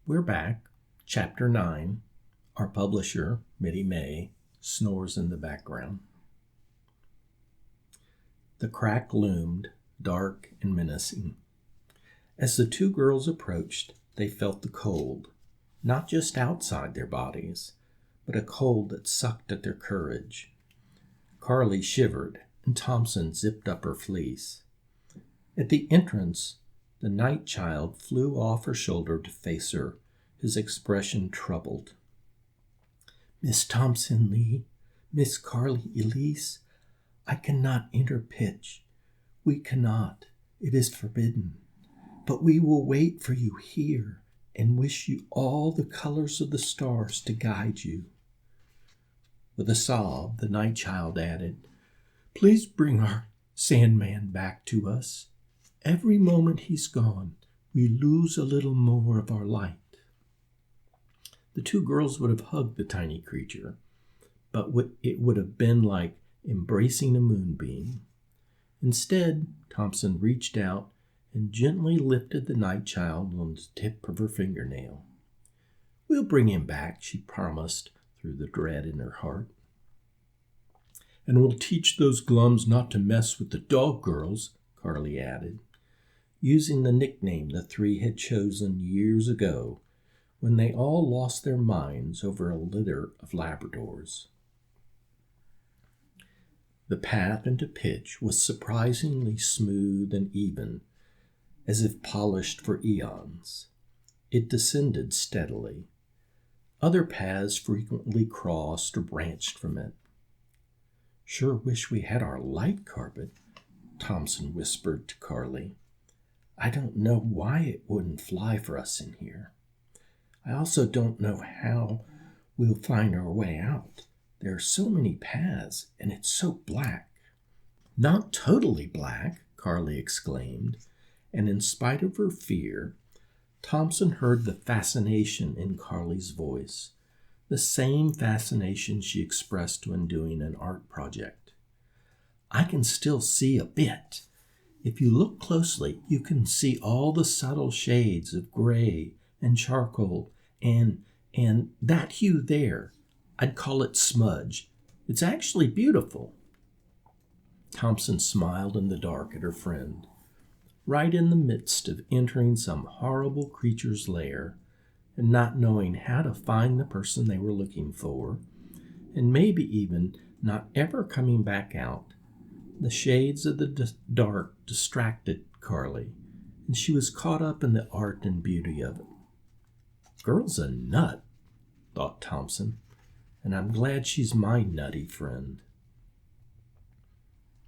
We're back. Chapter 9. Our publisher, Mitty May, snores in the background. The crack loomed, dark and menacing. As the two girls approached, they felt the cold, not just outside their bodies, but a cold that sucked at their courage. Carly shivered, and Thompson zipped up her fleece. At the entrance, the night child flew off her shoulder to face her, his expression troubled. "Miss Thompson Lee, Miss Carly Elise, I cannot enter pitch. We cannot. It is forbidden. But we will wait for you here and wish you all the colors of the stars to guide you." With a sob, the night child added, "Please bring our Sandman back to us. Every moment he's gone, we lose a little more of our light." The two girls would have hugged the tiny creature, but it would have been like embracing a moonbeam. Instead, Thompson reached out and gently lifted the night child on the tip of her fingernail. "We'll bring him back," she promised through the dread in her heart. "And we'll teach those glums not to mess with the dog girls," Carly added, using the nickname the three had chosen years ago when they all lost their minds over a litter of Labradors. The path into pitch was surprisingly smooth and even, as if polished for eons. It descended steadily. Other paths frequently crossed or branched from it. "Sure wish we had our light carpet," Thompson whispered to Carly. "I don't know why it wouldn't fly for us in here. I also don't know how we'll find our way out. There are so many paths, and it's so black." "Not totally black," Carly exclaimed, and in spite of her fear, Thompson heard the fascination in Carly's voice, the same fascination she expressed when doing an art project. "I can still see a bit. If you look closely, you can see all the subtle shades of gray and charcoal and that hue there. I'd call it smudge. It's actually beautiful." Thompson smiled in the dark at her friend. Right in the midst of entering some horrible creature's lair and not knowing how to find the person they were looking for, and maybe even not ever coming back out, the shades of the dark distracted Carly, and she was caught up in the art and beauty of it. "Girl's a nut," thought Thompson, "and I'm glad she's my nutty friend."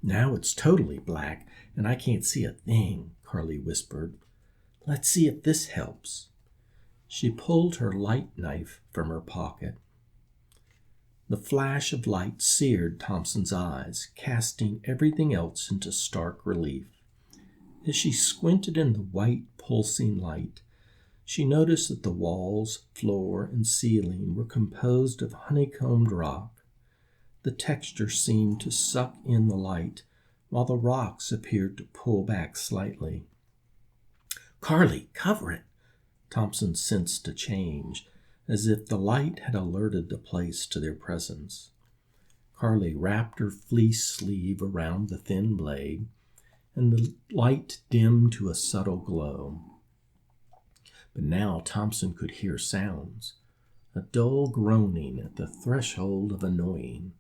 "Now it's totally black, and I can't see a thing," Carly whispered. "Let's see if this helps." She pulled her light knife from her pocket. The flash of light seared Thompson's eyes, casting everything else into stark relief. As she squinted in the white, pulsing light, she noticed that the walls, floor, and ceiling were composed of honeycombed rock. The texture seemed to suck in the light, while the rocks appeared to pull back slightly. "Carly, cover it!" Thompson sensed a change, as if the light had alerted the place to their presence. Carly wrapped her fleece sleeve around the thin blade, and the light dimmed to a subtle glow. But now Thompson could hear sounds, a dull groaning at the threshold of annoying,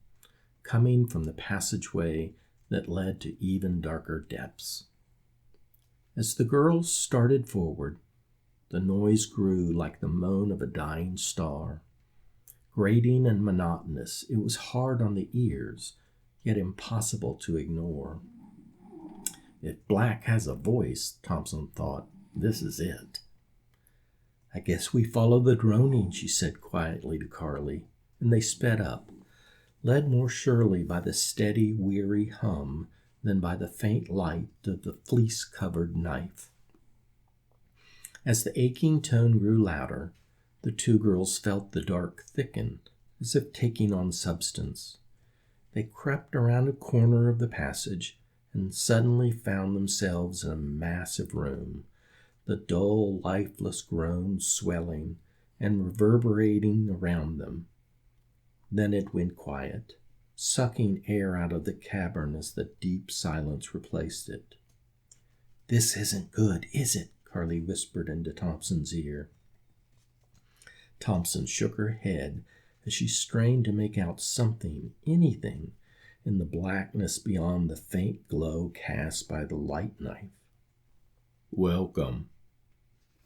coming from the passageway that led to even darker depths. As the girls started forward, the noise grew like the moan of a dying star. Grating and monotonous, it was hard on the ears, yet impossible to ignore. If black has a voice, Thompson thought, this is it. "I guess we follow the droning," she said quietly to Carly, and they sped up, led more surely by the steady, weary hum than by the faint light of the fleece-covered knife. As the aching tone grew louder, the two girls felt the dark thicken, as if taking on substance. They crept around a corner of the passage and suddenly found themselves in a massive room, the dull, lifeless groans swelling and reverberating around them. Then it went quiet, sucking air out of the cavern as the deep silence replaced it. "This isn't good, is it?" Carly whispered into Thompson's ear. Thompson shook her head as she strained to make out something, anything, in the blackness beyond the faint glow cast by the light knife. "Welcome."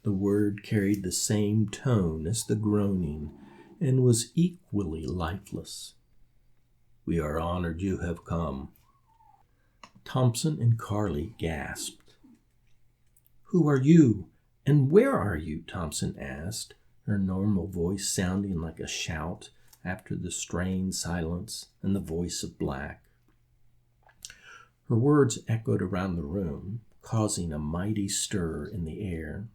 The word carried the same tone as the groaning and was equally lifeless. "We are honored you have come." Thompson and Carly gasped. "Who are you, and where are you?" Thompson asked, her normal voice sounding like a shout after the strained silence and the voice of Black. Her words echoed around the room, causing a mighty stir in the air.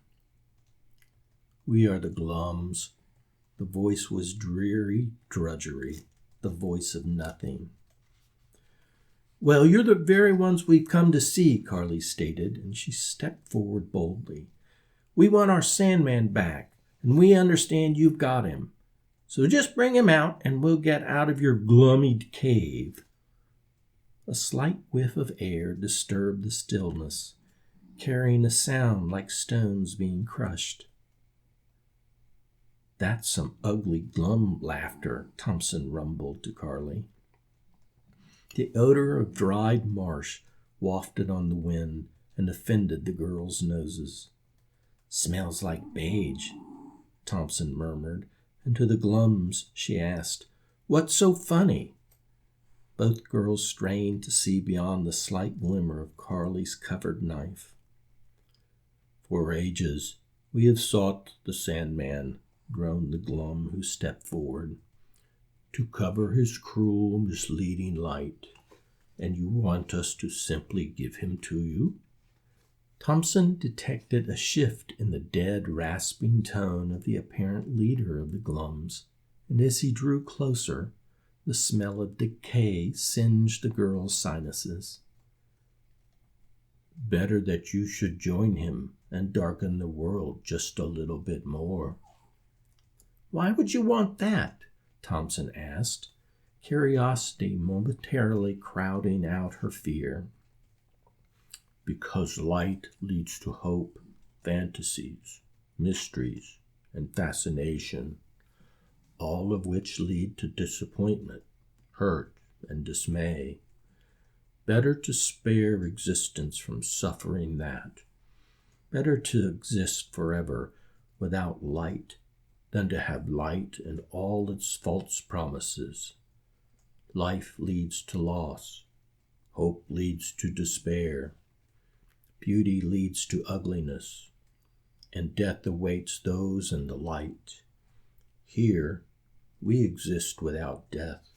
"We are the Glums." The voice was dreary drudgery, the voice of nothing. "Well, you're the very ones we've come to see," Carly stated, and she stepped forward boldly. "We want our Sandman back, and we understand you've got him. So just bring him out, and we'll get out of your glummy cave." A slight whiff of air disturbed the stillness, carrying a sound like stones being crushed. "That's some ugly glum laughter," Thompson rumbled to Carly. The odor of dried marsh wafted on the wind and offended the girls' noses. "Smells like beige," Thompson murmured, and to the Glums she asked, "What's so funny?" Both girls strained to see beyond the slight glimmer of Carly's covered knife. "For ages we have sought the Sandman," groaned the Glum who stepped forward, "to cover his cruel, misleading light. And you want us to simply give him to you?" Thompson detected a shift in the dead, rasping tone of the apparent leader of the Glums, and as he drew closer, the smell of decay singed the girl's sinuses. "Better that you should join him and darken the world just a little bit more." "Why would you want that?" Thompson asked, curiosity momentarily crowding out her fear. "Because light leads to hope, fantasies, mysteries, and fascination, all of which lead to disappointment, hurt, and dismay. Better to spare existence from suffering that. Better to exist forever without light than to have light and all its false promises. Life leads to loss. Hope leads to despair. Beauty leads to ugliness. And death awaits those in the light. Here, we exist without death.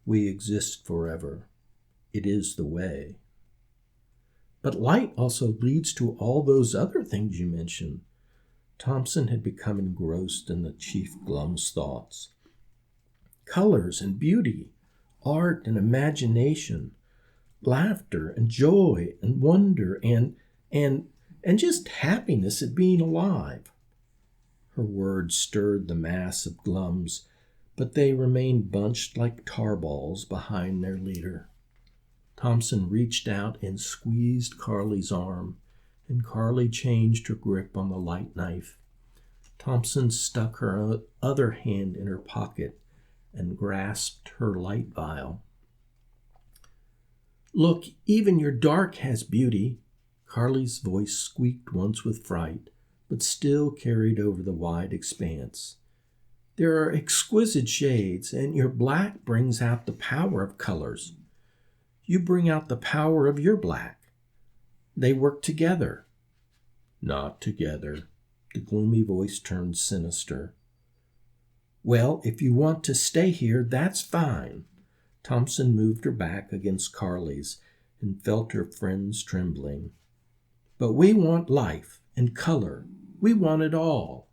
We exist forever. It is the way." "But light also leads to all those other things you mentioned." Thompson had become engrossed in the Chief Glum's thoughts. "Colors and beauty, art and imagination, laughter and joy and wonder and just happiness at being alive." Her words stirred the mass of Glums, but they remained bunched like tar balls behind their leader. Thompson reached out and squeezed Carly's arm, and Carly changed her grip on the light knife. Thompson stuck her other hand in her pocket and grasped her light vial. "Look, even your dark has beauty." Carly's voice squeaked once with fright, but still carried over the wide expanse. "There are exquisite shades, and your black brings out the power of colors. You bring out the power of your black. They work together." "Not together." The gloomy voice turned sinister. "Well, if you want to stay here, that's fine." Thompson moved her back against Carly's and felt her friend's trembling. "But we want life and color. We want it all."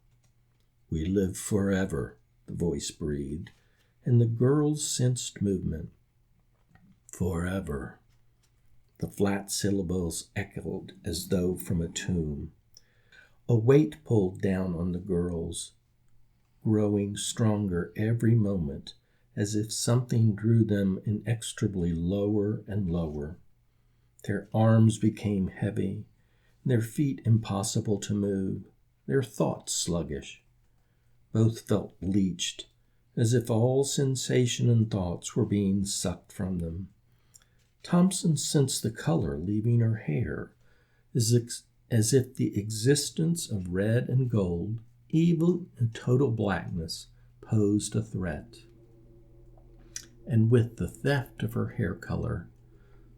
"We live forever," the voice breathed, and the girls sensed movement. "Forever." The flat syllables echoed as though from a tomb. A weight pulled down on the girls, growing stronger every moment, as if something drew them inextricably lower and lower. Their arms became heavy, their feet impossible to move, their thoughts sluggish. Both felt leeched, as if all sensation and thoughts were being sucked from them. Thompson sensed the color leaving her hair, as if the existence of red and gold, evil and total blackness, posed a threat. And with the theft of her hair color,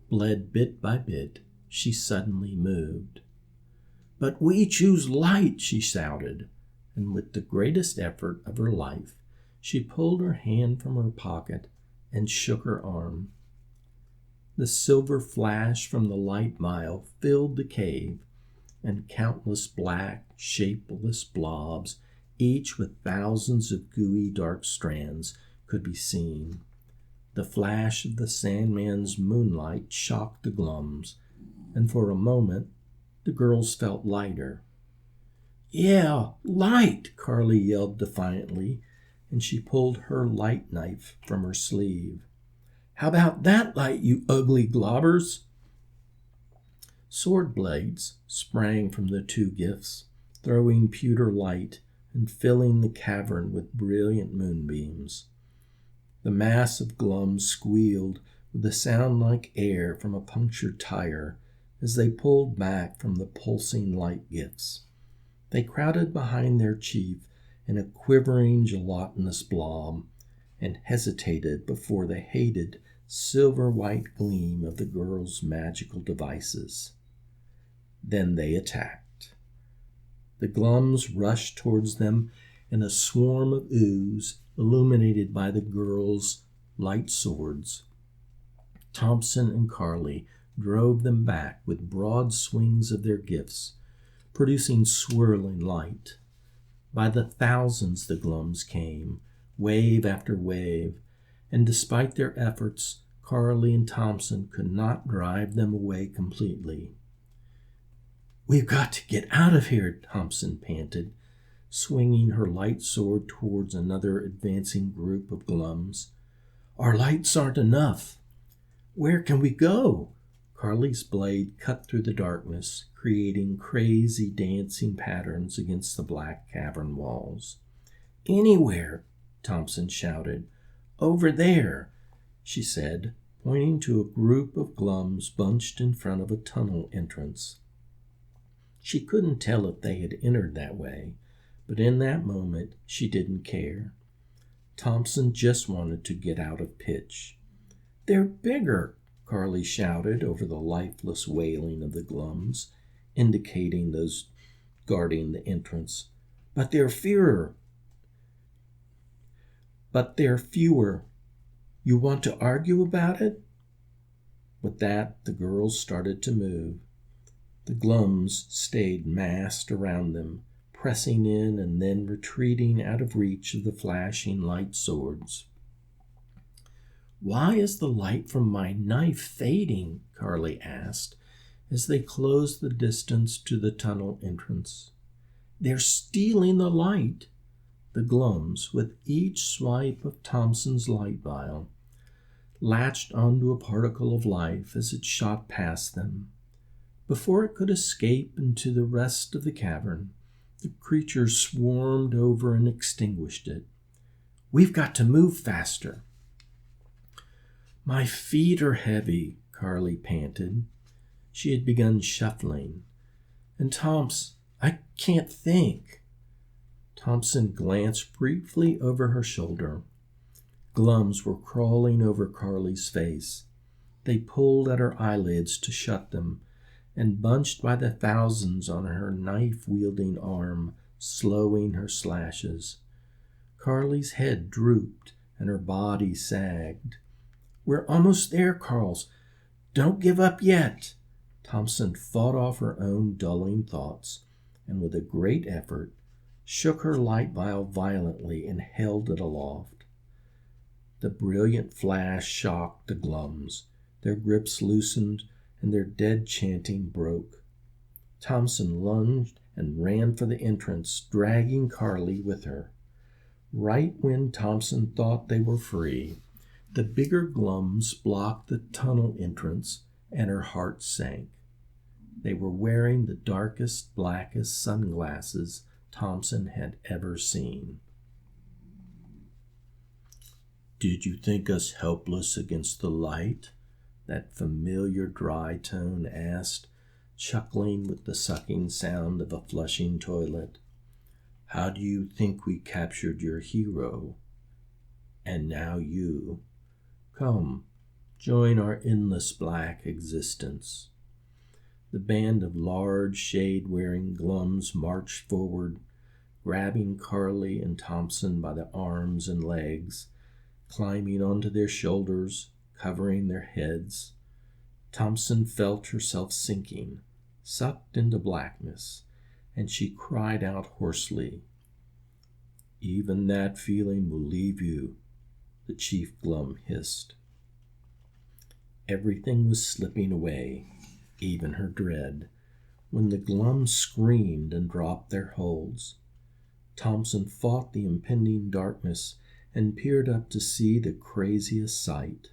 bled bit by bit, she suddenly moved. "But we choose light," she shouted, and with the greatest effort of her life, she pulled her hand from her pocket and shook her arm. The silver flash from the light vial filled the cave, and countless black, shapeless blobs, each with thousands of gooey dark strands, could be seen. The flash of the Sandman's moonlight shocked the glums, and for a moment the girls felt lighter. "Yeah, light!" Carly yelled defiantly, and she pulled her light knife from her sleeve. "How about that light, you ugly globbers?" Sword blades sprang from the two gifts, throwing pewter light and filling the cavern with brilliant moonbeams. The mass of glums squealed with a sound like air from a punctured tire as they pulled back from the pulsing light gifts. They crowded behind their chief in a quivering gelatinous blob and hesitated before the hated silver-white gleam of the girls' magical devices. Then they attacked. The glums rushed towards them in a swarm of ooze illuminated by the girls' light swords. Thompson and Carly drove them back with broad swings of their gifts, producing swirling light. By the thousands the glums came, wave after wave, and despite their efforts, Carly and Thompson could not drive them away completely. "We've got to get out of here," Thompson panted, swinging her light sword towards another advancing group of glums. "Our lights aren't enough." "Where can we go?" Carly's blade cut through the darkness, creating crazy dancing patterns against the black cavern walls. "Anywhere," Thompson shouted. "Over there," she said, pointing to a group of glums bunched in front of a tunnel entrance. She couldn't tell if they had entered that way, but in that moment she didn't care. Thompson just wanted to get out of pitch. "They're bigger," Carly shouted over the lifeless wailing of the glums, indicating those guarding the entrance. But they're fewer. You want to argue about it?" With that, the girls started to move. The glums stayed massed around them, pressing in and then retreating out of reach of the flashing light swords. "Why is the light from my knife fading?" Carly asked, as they closed the distance to the tunnel entrance. "They're stealing the light." The glums, with each swipe of Thompson's light vial, latched onto a particle of life as it shot past them. Before it could escape into the rest of the cavern, the creature swarmed over and extinguished it. "We've got to move faster." "My feet are heavy," Carly panted. She had begun shuffling. "And I can't think." Thompson glanced briefly over her shoulder. Glums were crawling over Carly's face. They pulled at her eyelids to shut them, and bunched by the thousands on her knife-wielding arm, slowing her slashes. Carly's head drooped and her body sagged. "We're almost there, Carls. Don't give up yet." Thompson fought off her own dulling thoughts, and with a great effort, shook her light vial violently and held it aloft. The brilliant flash shocked the glums. Their grips loosened, and their dead chanting broke. Thompson lunged and ran for the entrance, dragging Carly with her. Right when Thompson thought they were free, the bigger glums blocked the tunnel entrance, and her heart sank. They were wearing the darkest, blackest sunglasses Thompson had ever seen. "Did you think us helpless against the light?" that familiar dry tone asked, chuckling with the sucking sound of a flushing toilet. "How do you think we captured your hero? And now you. Come, join our endless black existence." The band of large, shade-wearing glums marched forward, grabbing Carly and Thompson by the arms and legs, climbing onto their shoulders, covering their heads. Thompson felt herself sinking, sucked into blackness, and she cried out hoarsely. "Even that feeling will leave you," the chief glum hissed. Everything was slipping away, even her dread, when the glums screamed and dropped their holds. Thompson fought the impending darkness and peered up to see the craziest sight.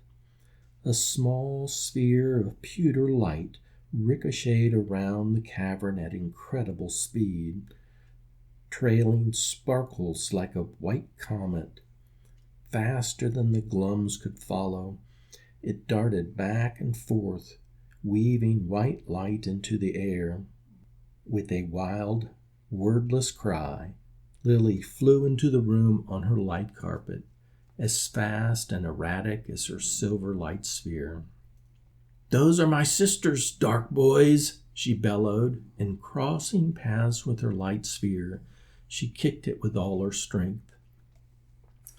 A small sphere of pewter light ricocheted around the cavern at incredible speed, trailing sparkles like a white comet. Faster than the glums could follow, it darted back and forth, weaving white light into the air. With a wild, wordless cry, Lily flew into the room on her light carpet, as fast and erratic as her silver light sphere. "Those are my sisters, dark boys," she bellowed, and crossing paths with her light sphere, she kicked it with all her strength.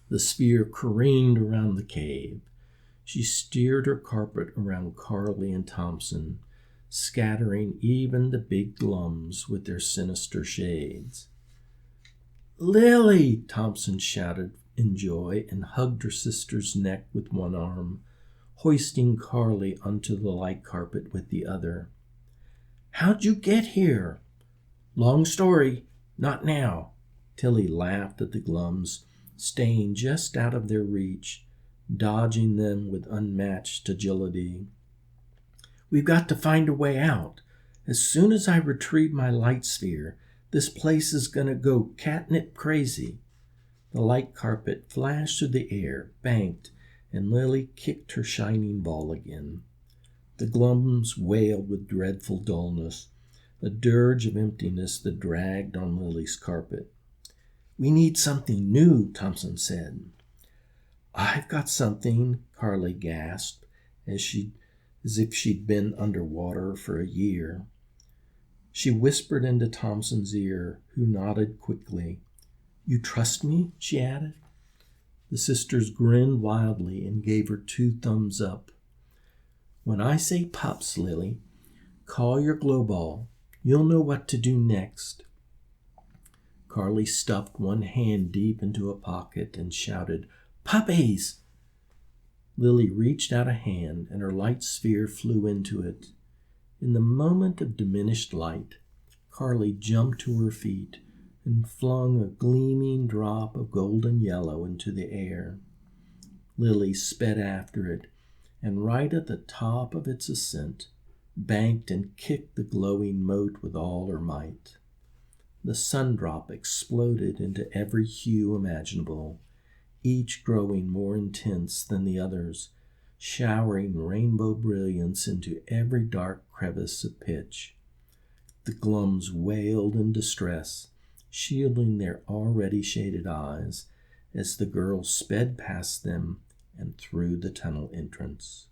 The sphere careened around the cave. She steered her carpet around Carly and Thompson, scattering even the big glums with their sinister shades. "Lily!" Thompson shouted in joy and hugged her sister's neck with one arm, hoisting Carly onto the light carpet with the other. "How'd you get here?" "Long story, not now." Tilly laughed at the glums, staying just out of their reach, dodging them with unmatched agility. "We've got to find a way out. As soon as I retrieve my light sphere, this place is going to go catnip crazy." The light carpet flashed through the air, banked, and Lily kicked her shining ball again. The glums wailed with dreadful dullness, a dirge of emptiness that dragged on Lily's carpet. "We need something new," Thompson said. "I've got something," Carly gasped, as if she'd been underwater for a year. She whispered into Thompson's ear, who nodded quickly. "You trust me?" she added. The sisters grinned wildly and gave her 2 thumbs up. "When I say pups, Lily, call your glow ball. You'll know what to do next." Carly stuffed one hand deep into a pocket and shouted, "Puppies!" Lily reached out a hand, and her light sphere flew into it. In the moment of diminished light, Carly jumped to her feet and flung a gleaming drop of golden yellow into the air. Lily sped after it, and right at the top of its ascent, banked and kicked the glowing mote with all her might. The sundrop exploded into every hue imaginable, each growing more intense than the others, showering rainbow brilliance into every dark crevice of pitch. The glums wailed in distress, shielding their already shaded eyes as the girls sped past them and through the tunnel entrance.